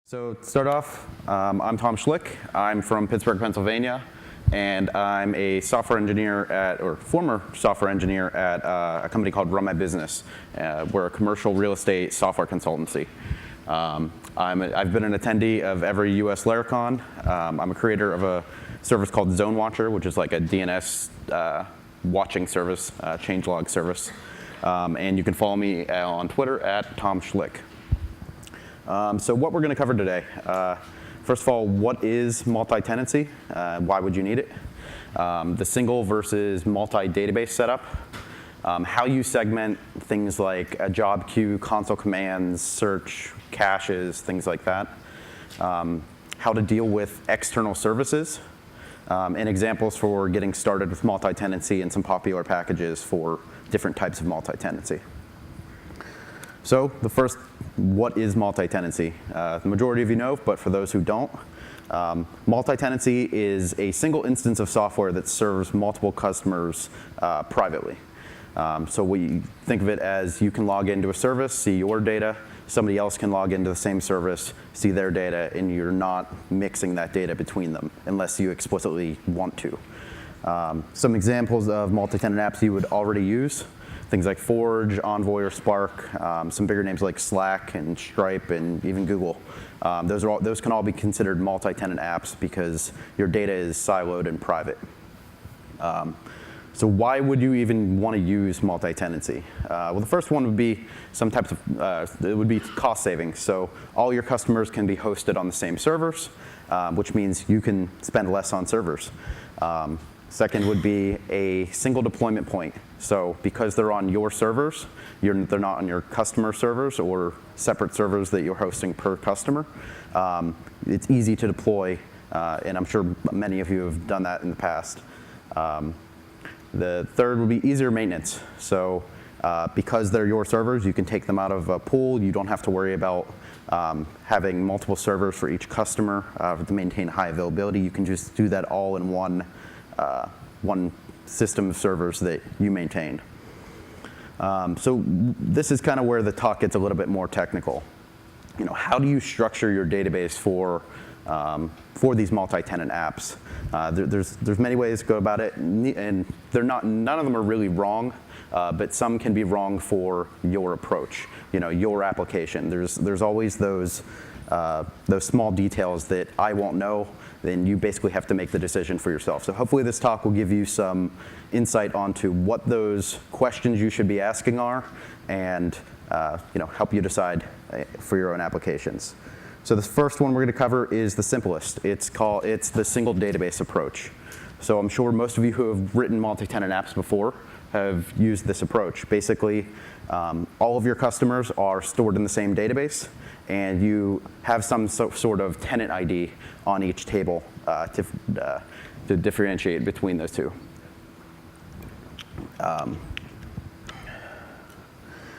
So to start off, I'm Tom Schlick. I'm from Pittsburgh, Pennsylvania, and I'm a software engineer or former software engineer at a company called Run My Business. We're a commercial real estate software consultancy. I've been an attendee of every US Laracon. I'm a creator of a service called Zone Watcher, which is like a DNS watching service, changelog service. And you can follow me on Twitter at Tom Schlick. So what we're going to cover today, first of all, what is multi-tenancy? Why would you need it? The single versus multi-database setup. How you segment things like a job queue, console commands, search, caches, things like that. How to deal with external services. And examples for getting started with multi-tenancy and some popular packages for different types of multi-tenancy. So the first, what is multi-tenancy? The majority of you know, but for those who don't, multi-tenancy is a single instance of software that serves multiple customers privately. So we think of it as you can log into a service, see your data, somebody else can log into the same service, see their data, and you're not mixing that data between them unless you explicitly want to. Some examples of multi-tenant apps you would already use. Things like Forge, Envoy, or Spark, some bigger names like Slack and Stripe and even Google. Those can all be considered multi-tenant apps because your data is siloed and private. So why would you even want to use multi-tenancy? Well, the first one would be some types of, it would be cost savings. So all your customers can be hosted on the same servers, which means you can spend less on servers. Second would be a single deployment point. So because they're on your servers, they're not on your customer servers or separate servers that you're hosting per customer. It's easy to deploy, and I'm sure many of you have done that in the past. The third would be easier maintenance. So because they're your servers, you can take them out of a pool. You don't have to worry about having multiple servers for each customer to maintain high availability. You can just do that all in one system of servers that you maintain. So this is kind of where the talk gets a little bit more technical. You know, how do you structure your database for these multi-tenant apps? There's many ways to go about it, and none of them are really wrong, but some can be wrong for your approach, your application. There's always those small details that I won't know. Then you basically have to make the decision for yourself. So hopefully this talk will give you some insight onto what those questions you should be asking are, and help you decide for your own applications. So the first one we're going to cover is the simplest. It's the single database approach. So I'm sure most of you who have written multi-tenant apps before have used this approach. Basically, all of your customers are stored in the same database, and you have some sort of tenant ID on each table to differentiate between those two.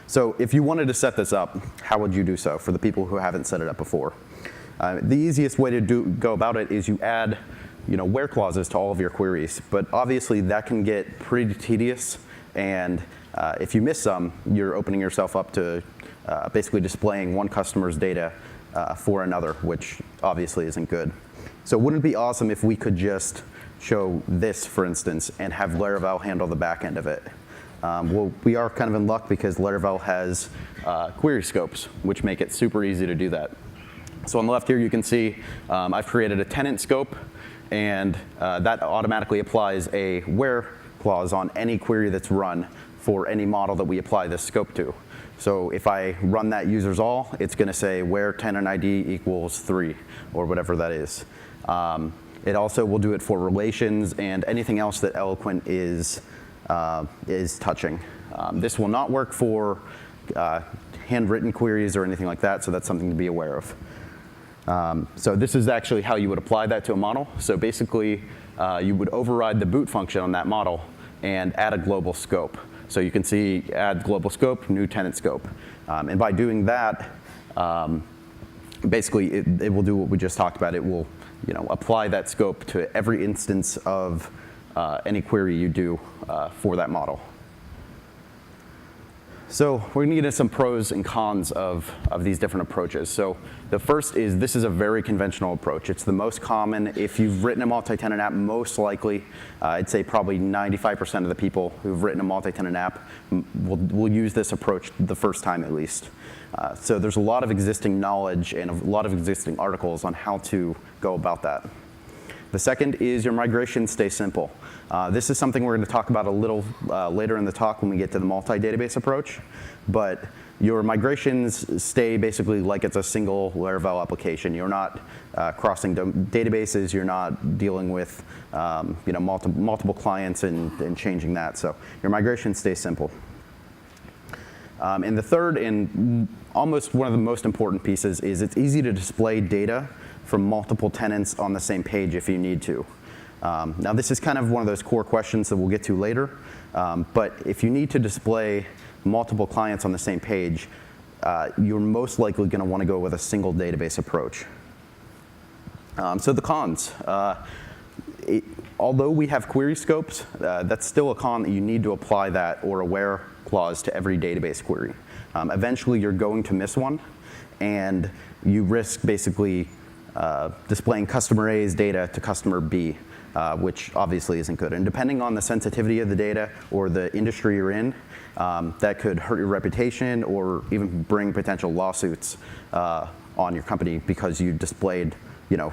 So if you wanted to set this up, how would you do so for the people who haven't set it up before? The easiest way to go about it is you add where clauses to all of your queries. But obviously, that can get pretty tedious. And if you miss some, you're opening yourself up to basically displaying one customer's data for another, which obviously isn't good. So wouldn't it be awesome if we could just show this, for instance, and have Laravel handle the back end of it? Well, we are kind of in luck because Laravel has query scopes, which make it super easy to do that. So on the left here, you can see I've created a tenant scope, and that automatically applies a where clause on any query that's run for any model that we apply this scope to. So if I run that users all, it's going to say where tenant ID equals 3, or whatever that is. It also will do it for relations and anything else that Eloquent is touching. This will not work for handwritten queries or anything like that, so that's something to be aware of. So this is actually how you would apply that to a model. So basically, you would override the boot function on that model and add a global scope. So you can see add global scope, new tenant scope. And by doing that, basically it will do what we just talked about. It will apply that scope to every instance of any query you do for that model. So we're going to get into some pros and cons of these different approaches. So the first is this is a very conventional approach. It's the most common. If you've written a multi-tenant app, most likely, I'd say probably 95% of the people who've written a multi-tenant app will use this approach the first time at least. So there's a lot of existing knowledge and a lot of existing articles on how to go about that. The second is your migrations stay simple. This is something we're going to talk about a little later in the talk when we get to the multi-database approach. But your migrations stay basically like it's a single Laravel application. You're not crossing databases. You're not dealing with multiple clients and changing that. So your migrations stay simple. And the third and almost one of the most important pieces is it's easy to display data from multiple tenants on the same page if you need to. Now this is kind of one of those core questions that we'll get to later, but if you need to display multiple clients on the same page, you're most likely going to want to go with a single database approach. So the cons. Although we have query scopes, that's still a con that you need to apply that or a where clause to every database query. Eventually you're going to miss one, and you risk basically displaying customer A's data to customer B, which obviously isn't good. And depending on the sensitivity of the data or the industry you're in, that could hurt your reputation or even bring potential lawsuits on your company because you displayed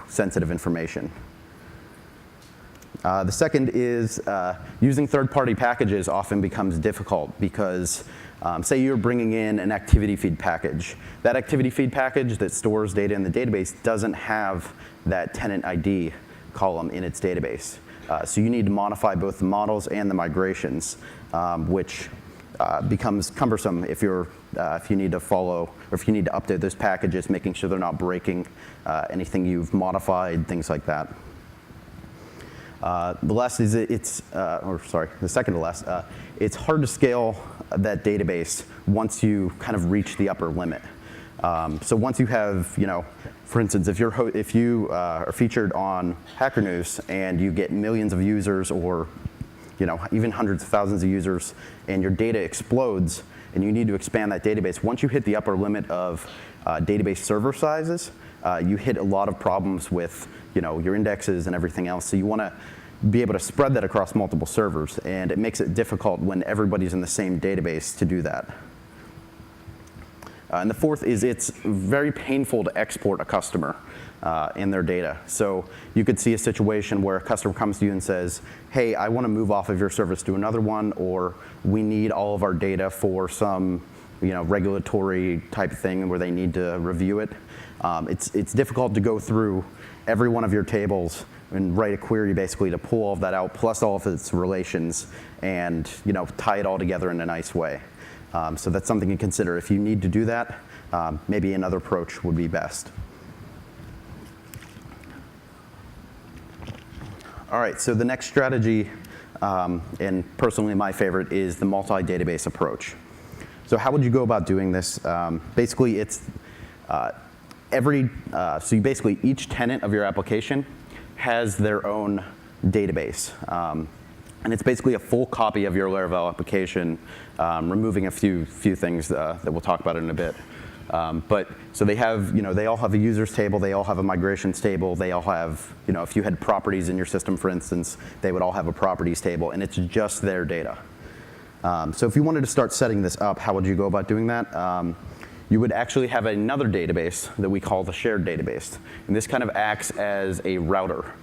sensitive information. The second is using third-party packages often becomes difficult because say you're bringing in an activity feed package. That activity feed package that stores data in the database doesn't have that tenant ID column in its database. So you need to modify both the models and the migrations, which becomes cumbersome if you need to follow or if you need to update those packages, making sure they're not breaking anything you've modified, things like that. The last is the second to last. It's hard to scale that database once you kind of reach the upper limit. So once you have, for instance, if you are featured on Hacker News and you get millions of users or even hundreds of thousands of users and your data explodes and you need to expand that database, once you hit the upper limit of database server sizes, you hit a lot of problems with your indexes and everything else. So you want to be able to spread that across multiple servers, and it makes it difficult when everybody's in the same database to do that. And the fourth is it's very painful to export a customer and their data. So you could see a situation where a customer comes to you and says, hey, I want to move off of your service to another one, or we need all of our data for some regulatory type thing where they need to review it. It's difficult to go through every one of your tables and write a query basically to pull all of that out, plus all of its relations, and tie it all together in a nice way. So that's something to consider. If you need to do that, maybe another approach would be best. All right, so the next strategy, and personally my favorite, is the multi-database approach. So how would you go about doing this? Basically, it's basically each tenant of your application has their own database. And it's basically a full copy of your Laravel application, removing a few things that we'll talk about in a bit. But so they have, they all have a users table, they all have a migrations table, they all have, if you had properties in your system, for instance, they would all have a properties table, and it's just their data. So if you wanted to start setting this up, how would you go about doing that? You would actually have another database that we call the shared database. And this kind of acts as a router.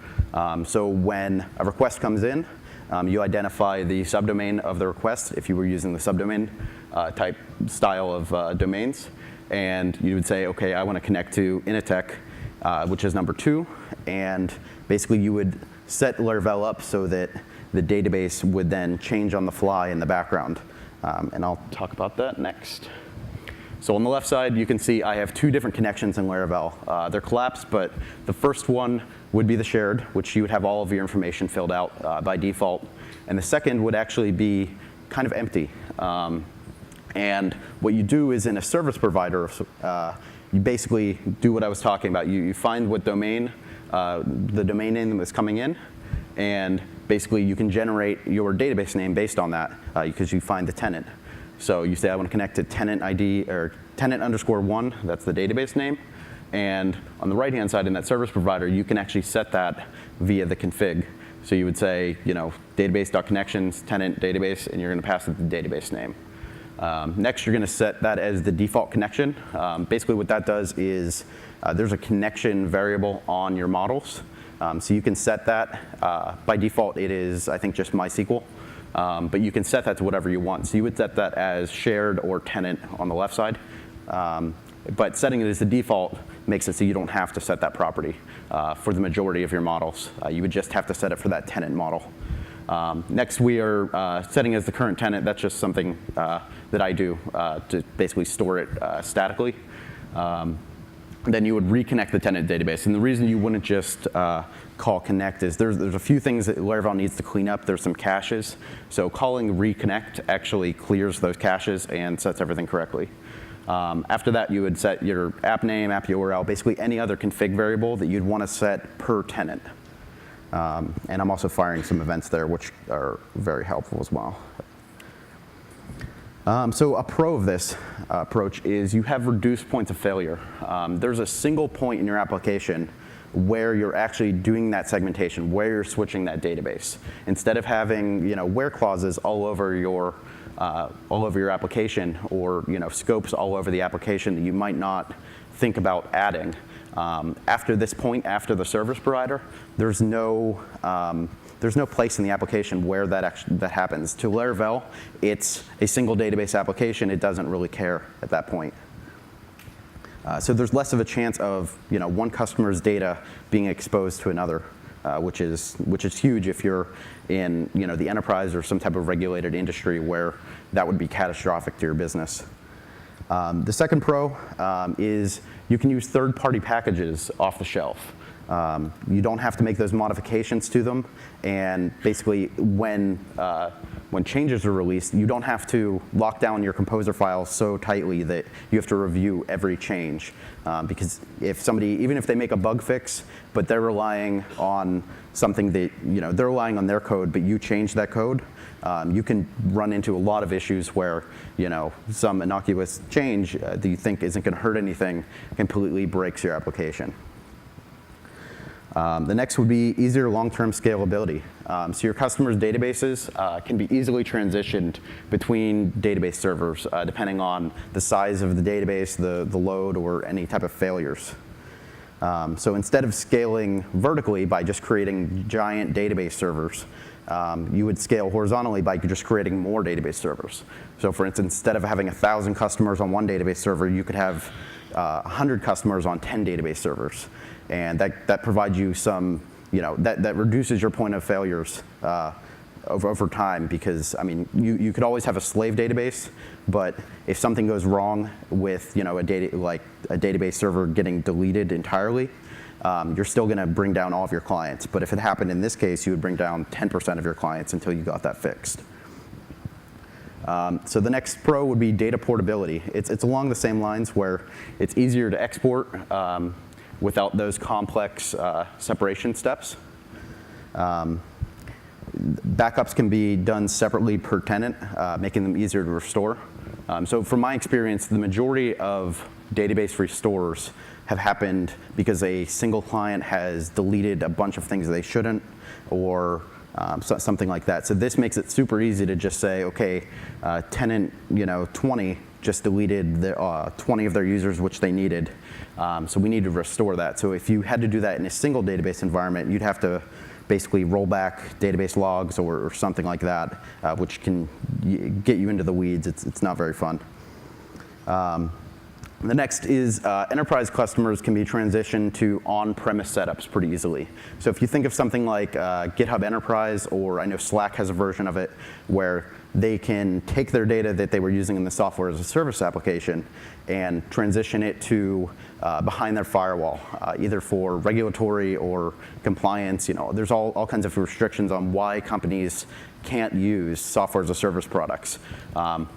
So when a request comes in, you identify the subdomain of the request if you were using the subdomain type style of domains. And you would say, OK, I want to connect to Initech, which is number 2. And basically, you would set Laravel up so that the database would then change on the fly in the background. And I'll talk about that next. So on the left side, you can see I have 2 different connections in Laravel. They're collapsed, but the first one would be the shared, which you would have all of your information filled out by default. And the second would actually be kind of empty. And what you do is in a service provider, you basically do what I was talking about. You find what domain, the domain name that's coming in, and basically you can generate your database name based on that because you find the tenant. So you say I want to connect to tenant ID or tenant_1, that's the database name. And on the right-hand side in that service provider, you can actually set that via the config. So you would say, database.connections, tenant database, and you're going to pass it the database name. Next, you're going to set that as the default connection. Basically, what that does is there's a connection variable on your models. So you can set that. By default, it is, I think, just MySQL. But you can set that to whatever you want. So you would set that as shared or tenant on the left side. But setting it as the default makes it so you don't have to set that property for the majority of your models. You would just have to set it for that tenant model. Next, we are setting as the current tenant. That's just something that I do to basically store it statically. Then you would reconnect the tenant database. And the reason you wouldn't just call connect is there's a few things that Laravel needs to clean up. There's some caches. So calling reconnect actually clears those caches and sets everything correctly. After that, you would set your app name, app URL, basically any other config variable that you'd want to set per tenant. And I'm also firing some events there, which are very helpful as well. So a pro of this approach is you have reduced points of failure. There's a single point in your application where you're actually doing that segmentation, where you're switching that database. Instead of having where clauses all over your application, or scopes all over the application that you might not think about adding. After this point, after the service provider, there's no place in the application where that happens. To Laravel, it's a single database application. It doesn't really care at that point. So there's less of a chance of one customer's data being exposed to another, which is huge if you're in the enterprise or some type of regulated industry where that would be catastrophic to your business. The second pro is you can use third-party packages off the shelf. You don't have to make those modifications to them, and basically when changes are released, you don't have to lock down your composer files so tightly that you have to review every change. Because if somebody, even if they make a bug fix, but they're relying on something that, they're relying on their code, but you change that code, you can run into a lot of issues where, some innocuous change that you think isn't going to hurt anything completely breaks your application. The next would be easier long-term scalability. So your customers' databases can be easily transitioned between database servers depending on the size of the database, the load, or any type of failures. So instead of scaling vertically by just creating giant database servers, you would scale horizontally by just creating more database servers. So for instance, instead of having 1,000 customers on one database server, you could have 100 customers on 10 database servers. And that provides you some, that reduces your point of failures over time, because, you could always have a slave database, but if something goes wrong with, a database server getting deleted entirely, you're still going to bring down all of your clients. But if it happened in this case, you would bring down 10% of your clients until you got that fixed. So the next pro would be data portability. It's along the same lines where it's easier to export without those complex separation steps. Backups can be done separately per tenant, making them easier to restore. So from my experience, the majority of database restores have happened because a single client has deleted a bunch of things they shouldn't, or something like that. So this makes it super easy to just say, okay, tenant 20 just deleted 20 of their users, which they needed. So we need to restore that. So if you had to do that in a single database environment, you'd have to basically roll back database logs or something like that, which can get you into the weeds. It's not very fun. The next is enterprise customers can be transitioned to on-premise setups pretty easily. So if you think of something like GitHub Enterprise, or I know Slack has a version of it, where they can take their data that they were using in the software as a service application and transition it to behind their firewall, either for regulatory or compliance. There's all kinds of restrictions on why companies can't use software as a service products.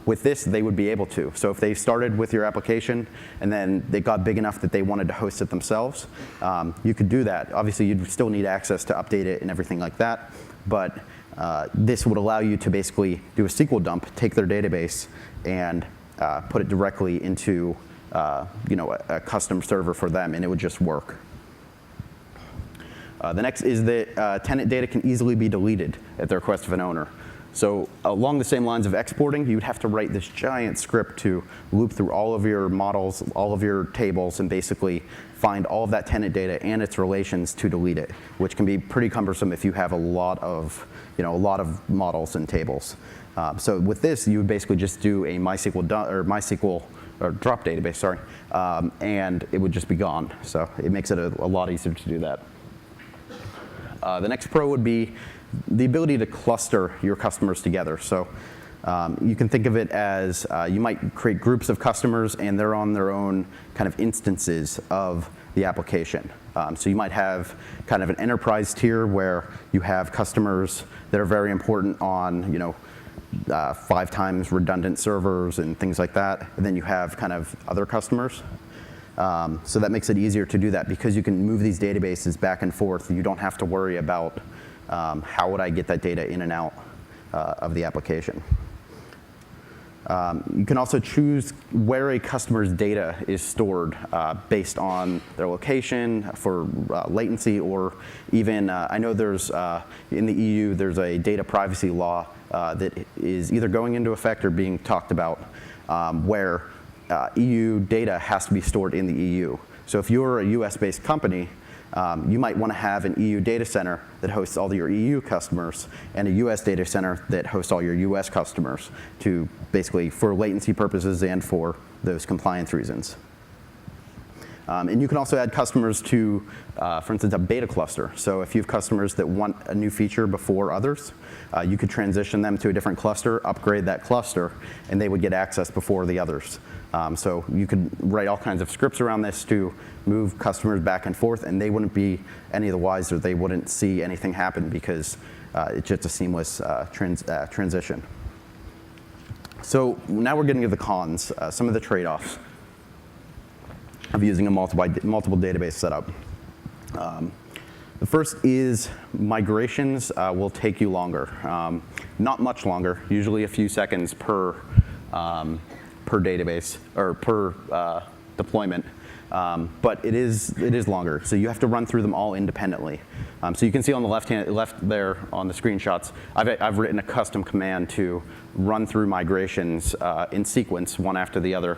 With this, they would be able to. So if they started with your application and then they got big enough that they wanted to host it themselves, you could do that. Obviously, you'd still need access to update it and everything like that. But This would allow you to basically do a SQL dump, take their database, and put it directly into a custom server for them, and it would just work. The next is that tenant data can easily be deleted at the request of an owner. So along the same lines of exporting, you'd have to write this giant script to loop through all of your models, all of your tables, and basically find all of that tenant data and its relations to delete it, which can be pretty cumbersome if you have a lot of models and tables. So with this, you would basically just do a MySQL drop database, and it would just be gone. So it makes it a lot easier to do that. The next pro would be the ability to cluster your customers together. So you can think of it as you might create groups of customers, and they're on their own kind of instances of the application. So you might have kind of an enterprise tier where you have customers that are very important on 5 times redundant servers and things like that. And then you have kind of other customers. So that makes it easier to do that because you can move these databases back and forth. You don't have to worry about how would I get that data in and out of the application. You can also choose where a customer's data is stored based on their location for latency, or even, I know there's, in the EU, there's a data privacy law that is either going into effect or being talked about where EU data has to be stored in the EU. So if you're a US-based company, you might want to have an EU data center that hosts all your EU customers and a US data center that hosts all your US customers to basically for latency purposes and for those compliance reasons. And you can also add customers to, for instance, a beta cluster. So if you have customers that want a new feature before others, you could transition them to a different cluster, upgrade that cluster, and they would get access before the others. So you could write all kinds of scripts around this to move customers back and forth, and they wouldn't be any the wiser. They wouldn't see anything happen because it's just a seamless transition. So now we're getting to the cons, some of the trade-offs of using a multiple database setup. The first is migrations will take you longer. Not much longer, usually a few seconds per database or per deployment, but it is longer. So you have to run through them all independently. So you can see on the left there on the screenshots, I've written a custom command to run through migrations in sequence, one after the other.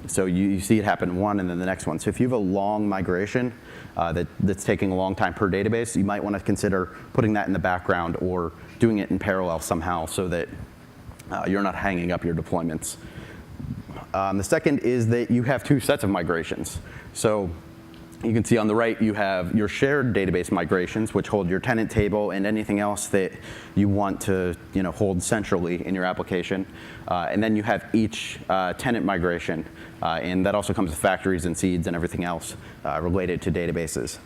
So you see it happen one and then the next one. So if you have a long migration that's taking a long time per database, you might want to consider putting that in the background or doing it in parallel somehow so that you're not hanging up your deployments. The second is that you have 2 sets of migrations. So you can see on the right you have your shared database migrations, which hold your tenant table and anything else that you want to hold centrally in your application. And then you have each tenant migration, and that also comes with factories and seeds and everything else related to databases.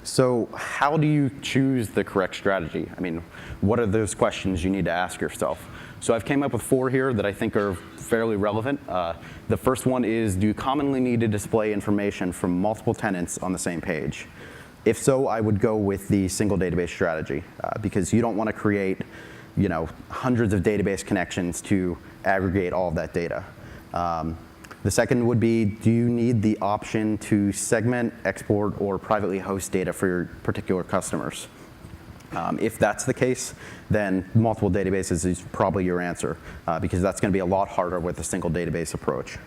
So how do you choose the correct strategy? I mean, what are those questions you need to ask yourself? So I've came up with 4 here that I think are fairly relevant. The first one is, do you commonly need to display information from multiple tenants on the same page? If so, I would go with the single database strategy because you don't want to create hundreds of database connections to aggregate all of that data. The second would be, do you need the option to segment, export, or privately host data for your particular customers? If that's the case, then multiple databases is probably your answer because that's going to be a lot harder with a single database approach.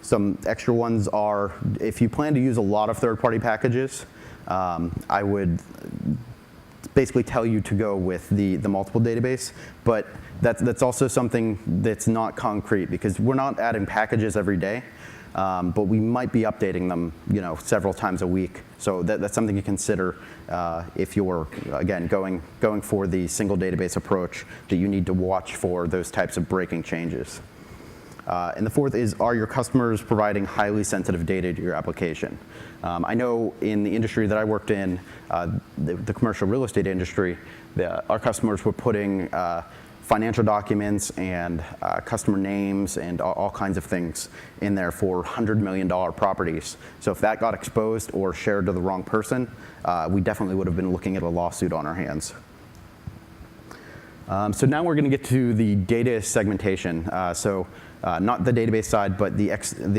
Some extra ones are, if you plan to use a lot of third-party packages, I would basically tell you to go with the multiple database, but that's also something that's not concrete because we're not adding packages every day, but we might be updating them several times a week. So that's something to consider if you're, again, going for the single database approach, that you need to watch for those types of breaking changes. And the fourth is, are your customers providing highly sensitive data to your application? I know in the industry that I worked in, the commercial real estate industry, our customers were putting financial documents and customer names and all kinds of things in there for $100 million properties. So if that got exposed or shared to the wrong person, we definitely would have been looking at a lawsuit on our hands. So now we're going to get to the data segmentation. Not the database side, but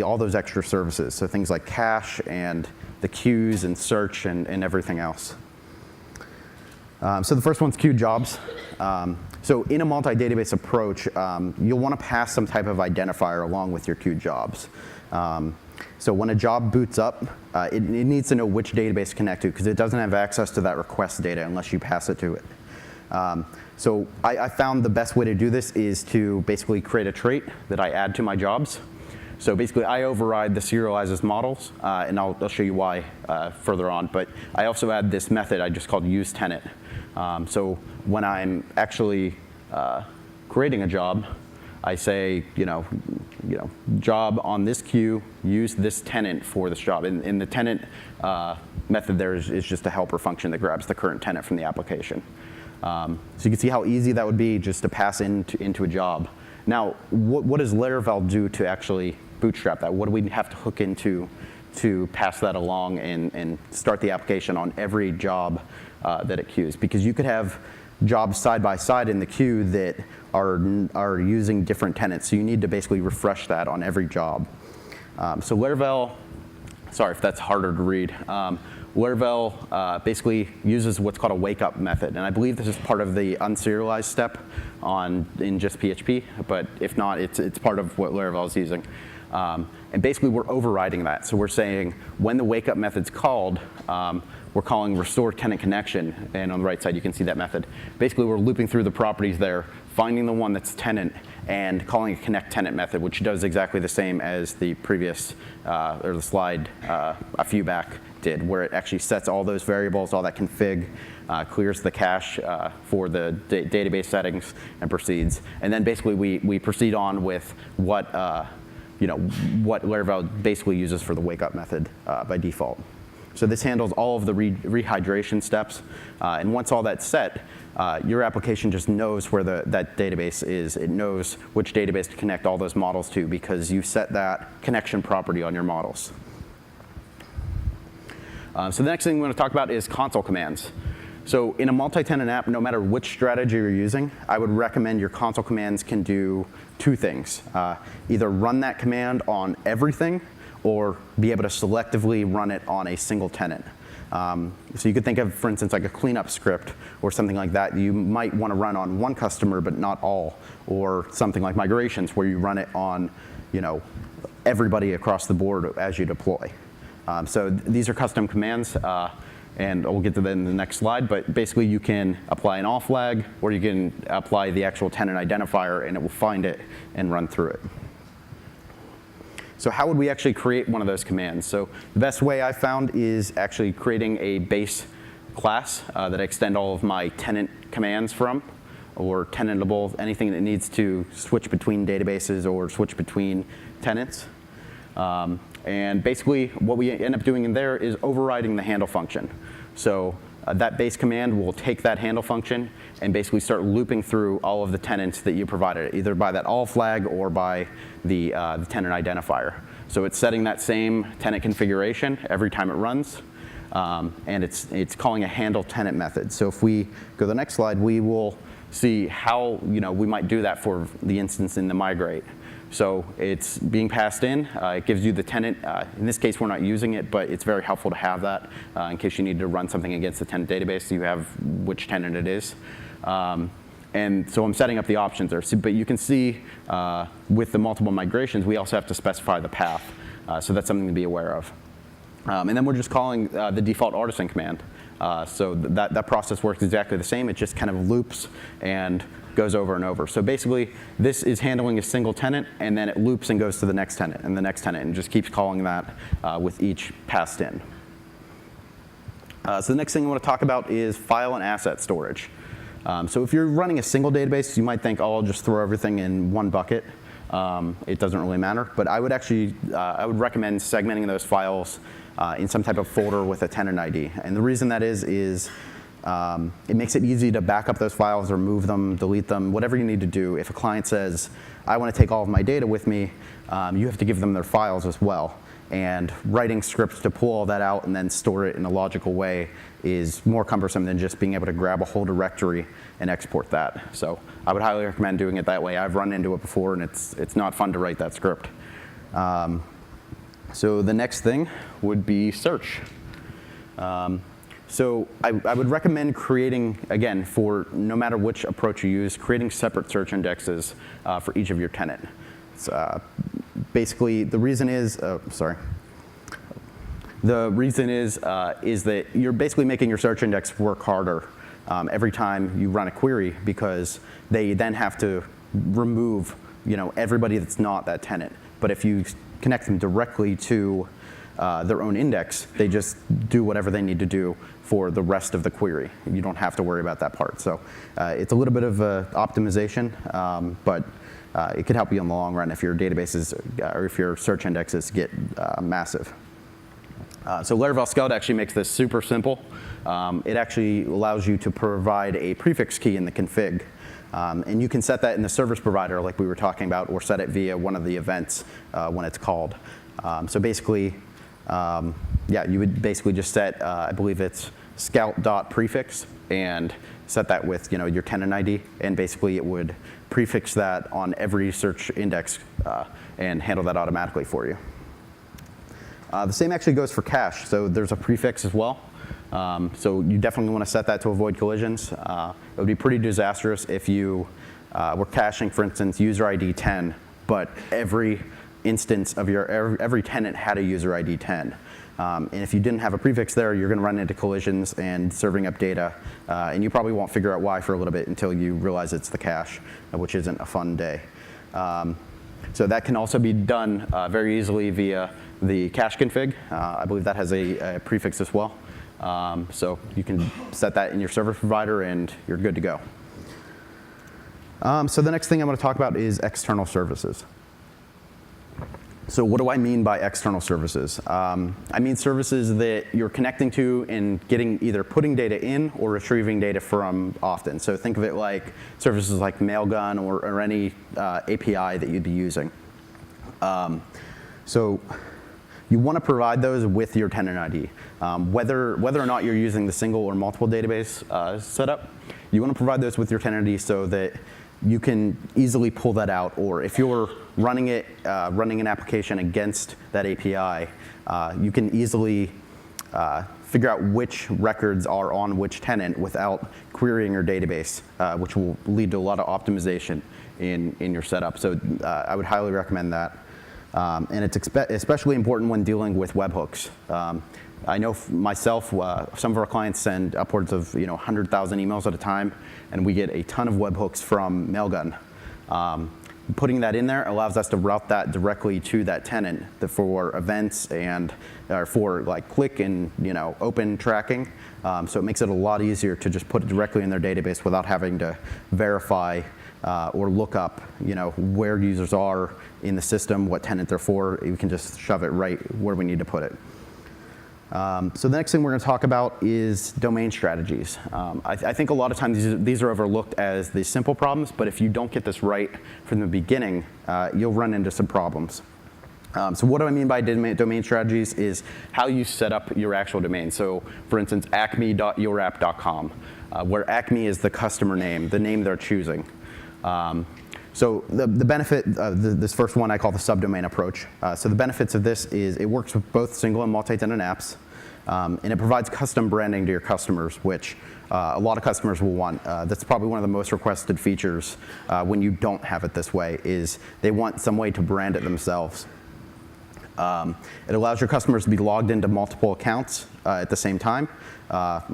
all those extra services. So things like cache and the queues and search and everything else. So the first one's queued jobs. So in a multi-database approach, you'll want to pass some type of identifier along with your queued jobs. So when a job boots up, it needs to know which database to connect to because it doesn't have access to that request data unless you pass it to it. So I found the best way to do this is to basically create a trait that I add to my jobs. So basically, I override the serializes models, and I'll show you why further on. But I also add this method I just called useTenant. So when I'm actually creating a job, I say, job on this queue, use this tenant for this job. And the tenant method there is just a helper function that grabs the current tenant from the application. So you can see how easy that would be just to pass into a job. Now, what does Laravel do to actually bootstrap that? What do we have to hook into to pass that along and start the application on every job that it queues? Because you could have jobs side by side in the queue that are using different tenants. So you need to basically refresh that on every job. So Laravel, sorry if that's harder to read. Laravel basically uses what's called a wake-up method. And I believe this is part of the unserialized step in just PHP. But if not, it's part of what Laravel is using. And basically, we're overriding that. So we're saying when the wake-up method's called, we're calling restore tenant connection. And on the right side, you can see that method. Basically, we're looping through the properties there, finding the one that's tenant, and calling a connect tenant method, which does exactly the same as the previous, or the slide a few back did, where it actually sets all those variables, all that config, clears the cache for the database settings, and proceeds. And then basically, we proceed on with what Laravel basically uses for the wake-up method by default. So this handles all of the rehydration steps. And once all that's set, your application just knows where that database is. It knows which database to connect all those models to because you set that connection property on your models. So the next thing we want to talk about is console commands. So in a multi-tenant app, no matter which strategy you're using, I would recommend your console commands can do two things. Either run that command on everything or be able to selectively run it on a single tenant. So you could think of, for instance, like a cleanup script or something like that. You might want to run on one customer, but not all. Or something like migrations, where you run it on everybody across the board as you deploy. So these are custom commands. And we'll get to that in the next slide, but basically you can apply an all flag, or you can apply the actual tenant identifier, and it will find it and run through it. So how would we actually create one of those commands? So the best way I found is actually creating a base class that I extend all of my tenant commands from, or tenantable, anything that needs to switch between databases or switch between tenants. And basically, what we end up doing in there is overriding the handle function. So that base command will take that handle function and basically start looping through all of the tenants that you provided, either by that all flag or by the tenant identifier. So it's setting that same tenant configuration every time it runs, and it's calling a handle tenant method. So if we go to the next slide, we will see how we might do that for the instance in the migrate. So it's being passed in. It gives you the tenant. In this case, we're not using it, but it's very helpful to have that in case you need to run something against the tenant database, so you have which tenant it is. And so I'm setting up the options there. So, but you can see with the multiple migrations, we also have to specify the path. So that's something to be aware of. And then we're just calling the default artisan command. So that process works exactly the same. It just kind of loops and goes over and over. So basically, this is handling a single tenant, and then it loops and goes to the next tenant and the next tenant, and just keeps calling that with each passed in. So the next thing I want to talk about is file and asset storage. So if you're running a single database, you might think, oh, I'll just throw everything in one bucket. It doesn't really matter. But I would actually, I would recommend segmenting those files in some type of folder with a tenant ID. And the reason that is It makes it easy to back up those files, remove them, delete them, whatever you need to do. If a client says, I want to take all of my data with me, you have to give them their files as well. And writing scripts to pull all that out and then store it in a logical way is more cumbersome than just being able to grab a whole directory and export that. So I would highly recommend doing it that way. I've run into it before, and it's not fun to write that script. So the next thing would be search. So I would recommend creating, again, for no matter which approach you use, creating separate search indexes for each of your tenant. Basically, the reason is, is that you're basically making your search index work harder every time you run a query, because they then have to remove, everybody that's not that tenant. But if you connect them directly to their own index, they just do whatever they need to do for the rest of the query. You don't have to worry about that part. So it's a little bit of optimization, but it could help you in the long run if your databases or if your search indexes get massive. So Laravel Scout actually makes this super simple. It actually allows you to provide a prefix key in the config. And you can set that in the service provider like we were talking about, or set it via one of the events when it's called. So basically, you would basically just set, I believe it's scout.prefix, and set that with your tenant ID, and basically it would prefix that on every search index and handle that automatically for you. The same actually goes for cache. So there's a prefix as well. So you definitely want to set that to avoid collisions. It would be pretty disastrous if you were caching, for instance, user ID 10, but every instance of every tenant had a user ID 10. And if you didn't have a prefix there, you're going to run into collisions and serving up data. And you probably won't figure out why for a little bit until you realize it's the cache, which isn't a fun day. So that can also be done very easily via the cache config. I believe that has a prefix as well. So you can set that in your service provider, and you're good to go. So the next thing I'm going to talk about is external services. So what do I mean by external services? I mean services that you're connecting to and either putting data in or retrieving data from often. So think of it like services like Mailgun or any API that you'd be using. So you want to provide those with your tenant ID. Whether or not you're using the single or multiple database setup, you want to provide those with your tenant ID so that you can easily pull that out, or if you're running an application against that API, you can easily figure out which records are on which tenant without querying your database, which will lead to a lot of optimization in your setup. So I would highly recommend that. And it's especially important when dealing with webhooks. I know myself, some of our clients send upwards of 100,000 emails at a time, and we get a ton of webhooks from Mailgun. Putting that in there allows us to route that directly to that tenant for events and for like click and open tracking. So it makes it a lot easier to just put it directly in their database without having to verify or look up where users are in the system, what tenant they're for. We can just shove it right where we need to put it. So the next thing we're going to talk about is domain strategies. I think a lot of times these are overlooked as the simple problems, but if you don't get this right from the beginning, you'll run into some problems. So what do I mean by domain strategies is how you set up your actual domain. So for instance, acme.yourapp.com, where Acme is the customer name, the name they're choosing. So the benefit of this first one I call the subdomain approach. So the benefits of this is it works with both single and multi-tenant apps, and it provides custom branding to your customers, which a lot of customers will want. That's probably one of the most requested features when you don't have it this way, is they want some way to brand it themselves. It allows your customers to be logged into multiple accounts at the same time,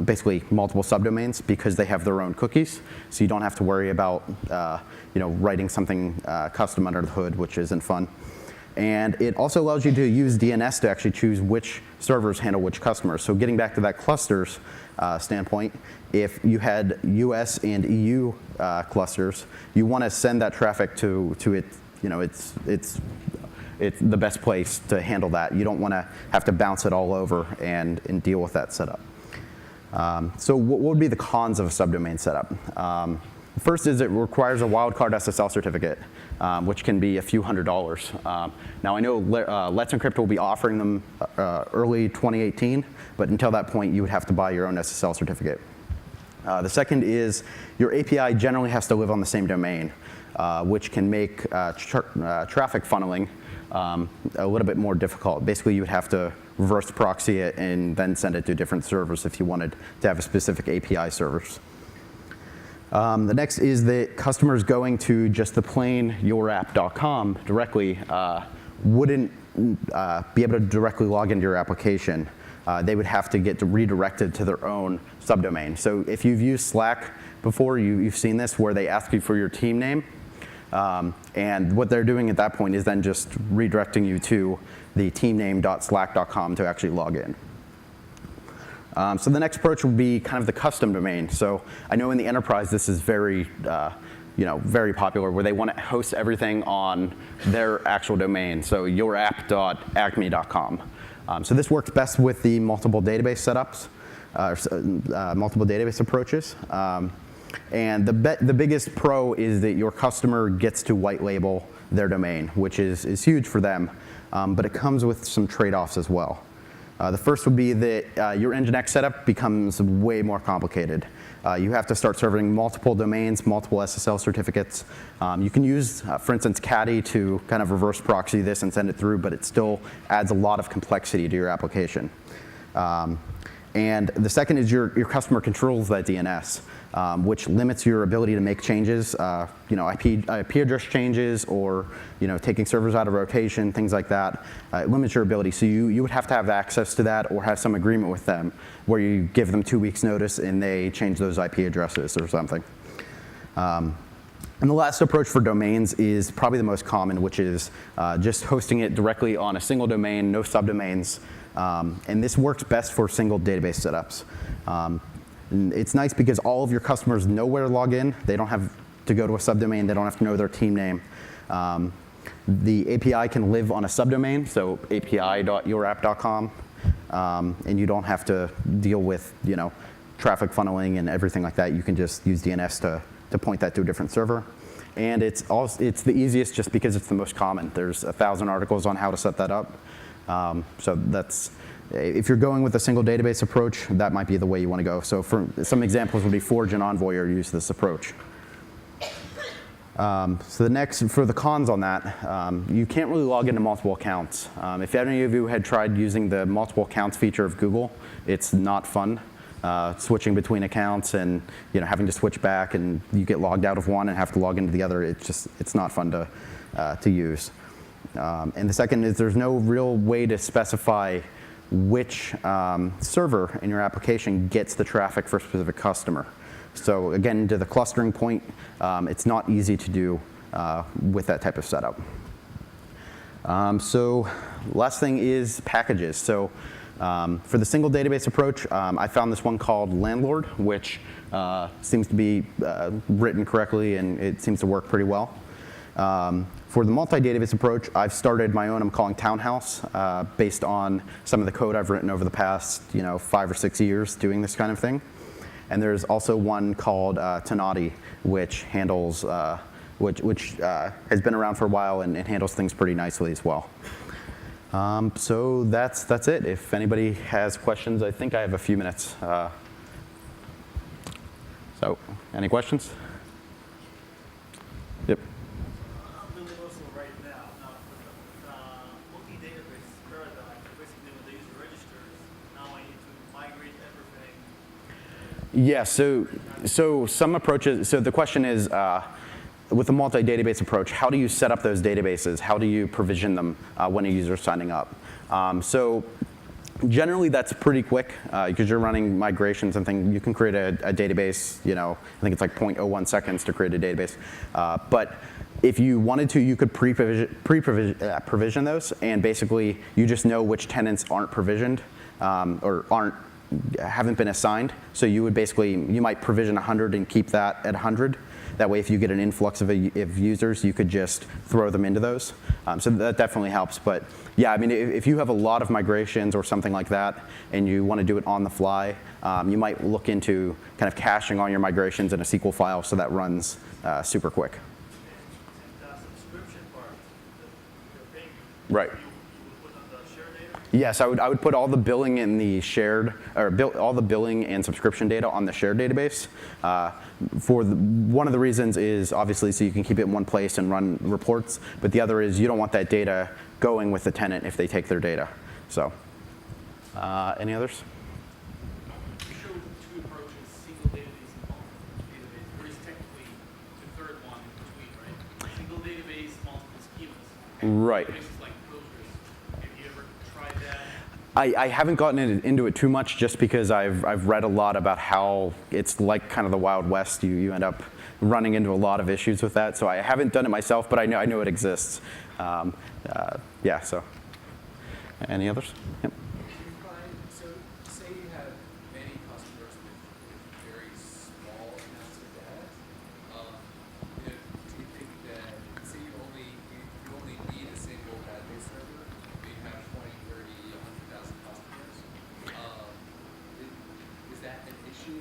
basically multiple subdomains, because they have their own cookies. So you don't have to worry about writing something custom under the hood, which isn't fun. And it also allows you to use DNS to actually choose which servers handle which customers. So getting back to that clusters standpoint, if you had US and EU clusters, you want to send that traffic to it's the best place to handle that. You don't want to have to bounce it all over and deal with that setup. So what would be the cons of a subdomain setup? First is it requires a wildcard SSL certificate, which can be a few $100s. Now I know Let's Encrypt will be offering them early 2018, but until that point you would have to buy your own SSL certificate. The second is your API generally has to live on the same domain, which can make traffic funneling a little bit more difficult. Basically, you would have to reverse proxy it and then send it to different servers if you wanted to have a specific API servers. The next is that customers going to just the plain yourapp.com directly wouldn't be able to directly log into your application. They would have to get redirected to their own subdomain. So if you've used Slack before, you've seen this where they ask you for your team name. And what they're doing at that point is then just redirecting you to the teamname.slack.com to actually log in. So the next approach would be kind of the custom domain. So I know in the enterprise this is very, very popular, where they want to host everything on their actual domain. So yourapp.acme.com. So this works best with the multiple database setups, multiple database approaches. And the biggest pro is that your customer gets to white label their domain, which is huge for them, but it comes with some trade-offs as well. The first would be that your Nginx setup becomes way more complicated. You have to start serving multiple domains, multiple SSL certificates. You can use, for instance, Caddy to kind of reverse proxy this and send it through, but it still adds a lot of complexity to your application. And the second is your customer controls that DNS, which limits your ability to make changes, IP address changes, or taking servers out of rotation, things like that. It limits your ability. So you would have to have access to that or have some agreement with them where you give them 2 weeks notice and they change those IP addresses or something. And the last approach for domains is probably the most common, which is just hosting it directly on a single domain, no subdomains. And this works best for single database setups. It's nice because all of your customers know where to log in. They don't have to go to a subdomain. They don't have to know their team name. The API can live on a subdomain, so api.yourapp.com. And you don't have to deal with traffic funneling and everything like that. You can just use DNS to point that to a different server. And it's the easiest just because it's the most common. There's 1,000 articles on how to set that up. So if you're going with a single database approach, that might be the way you want to go. So for some examples would be Forge and Envoy use this approach. So the next, for the cons on that, you can't really log into multiple accounts. If any of you had tried using the multiple accounts feature of Google, it's not fun. Switching between accounts and having to switch back, and you get logged out of one and have to log into the other. It's not fun to use. And the second is there's no real way to specify which server in your application gets the traffic for a specific customer. So again, to the clustering point, it's not easy to do with that type of setup. So last thing is packages. So for the single database approach, I found this one called Landlord, which seems to be written correctly, and it seems to work pretty well. For the multi-database approach, I've started my own. I'm calling Townhouse, based on some of the code I've written over the past 5 or 6 years doing this kind of thing. And there's also one called Tenati, which handles, which has been around for a while and handles things pretty nicely as well. So that's it. If anybody has questions, I think I have a few minutes. So any questions? Yep. Yeah, so some approaches, so the question is, with the multi-database approach, how do you set up those databases? How do you provision them when a user is signing up? So generally that's pretty quick because you're running migrations and things. You can create a database, I think it's like 0.01 seconds to create a database. But if you wanted to, you could pre-provision those, and basically you just know which tenants aren't provisioned or haven't been assigned. So you would basically, you might provision 100 and keep that at 100. That way, if you get an influx of users, you could just throw them into those. So that definitely helps. But yeah, I mean, if you have a lot of migrations or something like that, and you want to do it on the fly, you might look into kind of caching all your migrations in a SQL file so that runs super quick. And subscription part, the paying, Right. you would put on the shared data? Yes, I would put all the billing in the shared, or all the billing and subscription data on the shared database. One of the reasons is obviously so you can keep it in one place and run reports, but the other is you don't want that data going with the tenant if they take their data. So, any others? You showed two approaches, single database and multiple database. There is technically the third one in between, right? Single database, multiple schemas. Right. Databases like Postgres. Have you ever tried that? I haven't gotten into it too much just because I've read a lot about how it's like kind of the Wild West. You end up running into a lot of issues with that. So I haven't done it myself, but I know it exists. Yeah, so. Any others? Yep. So say you have many customers with very small amounts of data. Do you think that, say you only need a single database server, but you have 20, 30, 100,000 customers, is that an issue?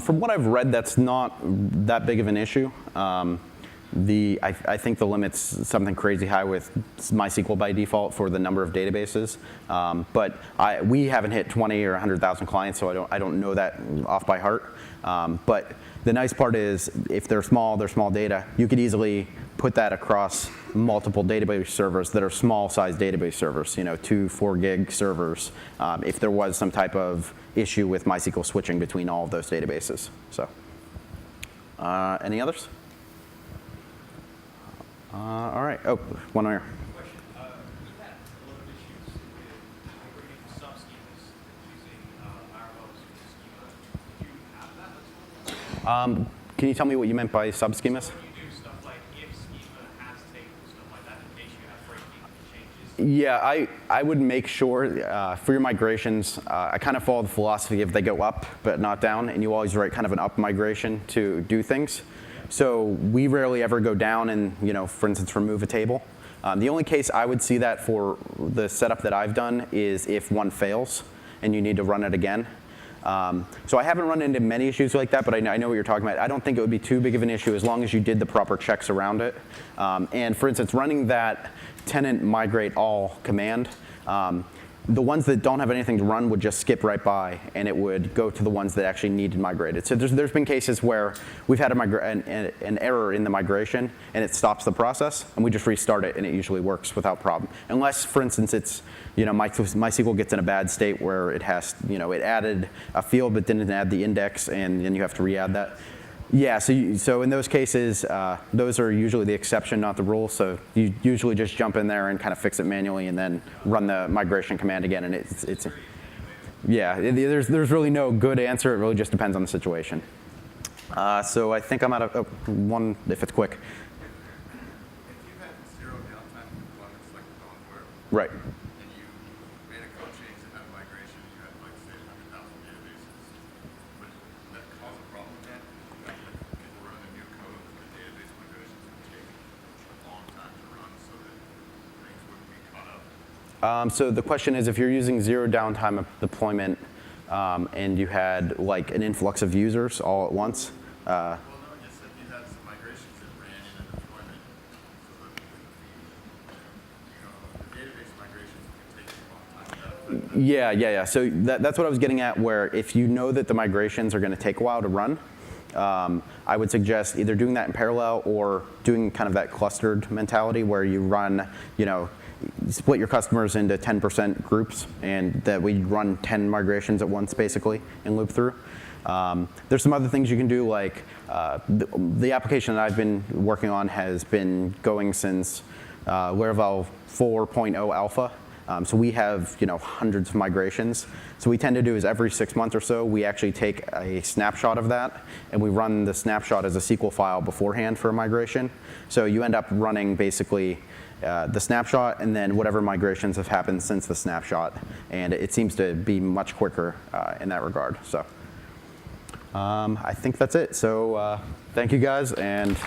From what I've read, that's not that big of an issue. I think the limit's something crazy high with MySQL by default for the number of databases, but we haven't hit 20 or 100,000 clients, so I don't know that off by heart. But the nice part is if they're small data. You could easily put that across multiple database servers that are small size database servers, 2-4 gig servers, if there was some type of issue with MySQL switching between all of those databases. So, any others? All right. Oh, one more. Question. We've had a lot of issues with migrating sub-schemas using Laravel's schema. Do you have that? Can you tell me what you meant by sub-schemas? So when you do stuff like if schema has tables, stuff like that, in case you have breaking changes. Yeah, I would make sure for your migrations, I kind of follow the philosophy of they go up but not down, and you always write kind of an up migration to do things. So we rarely ever go down and, for instance, remove a table. The only case I would see that for the setup that I've done is if one fails and you need to run it again. So I haven't run into many issues like that, but I know what you're talking about. I don't think it would be too big of an issue as long as you did the proper checks around it. And for instance, running that tenant migrate all command, the ones that don't have anything to run would just skip right by, and it would go to the ones that actually needed migrated. So there's been cases where we've had an error in the migration, and it stops the process, and we just restart it, and it usually works without problem. Unless, for instance, it's MySQL gets in a bad state where it has it added a field but didn't add the index, and then you have to re-add that. Yeah, so in those cases, those are usually the exception, not the rule. So you usually just jump in there and kind of fix it manually, and then run the migration command again. And it's there's really no good answer. It really just depends on the situation. So I think I'm out of one if it's quick. If you had zero downtime deployments like the Bonework, Right. and you made a code change and had a migration, you had like say 100,000 databases, would that cause a problem again? People run the new code, the database migrations would take a long time to run so that things wouldn't be caught up. So the question is, if you're using zero downtime deployment and you had like an influx of users all at once. Well, no, just if you had some migrations that ran in a deployment, so that the database migrations could take a long time. Yeah. So that's what I was getting at, where if you know that the migrations are going to take a while to run, I would suggest either doing that in parallel or doing kind of that clustered mentality where you run, split your customers into 10% groups, and that we run 10 migrations at once basically and loop through. There's some other things you can do, like the application that I've been working on has been going since Laravel 4.0 alpha. So we have hundreds of migrations. So what we tend to do is every 6 months or so, we actually take a snapshot of that, and we run the snapshot as a SQL file beforehand for a migration. So you end up running basically the snapshot and then whatever migrations have happened since the snapshot, and it seems to be much quicker in that regard. So I think that's it. So thank you guys, and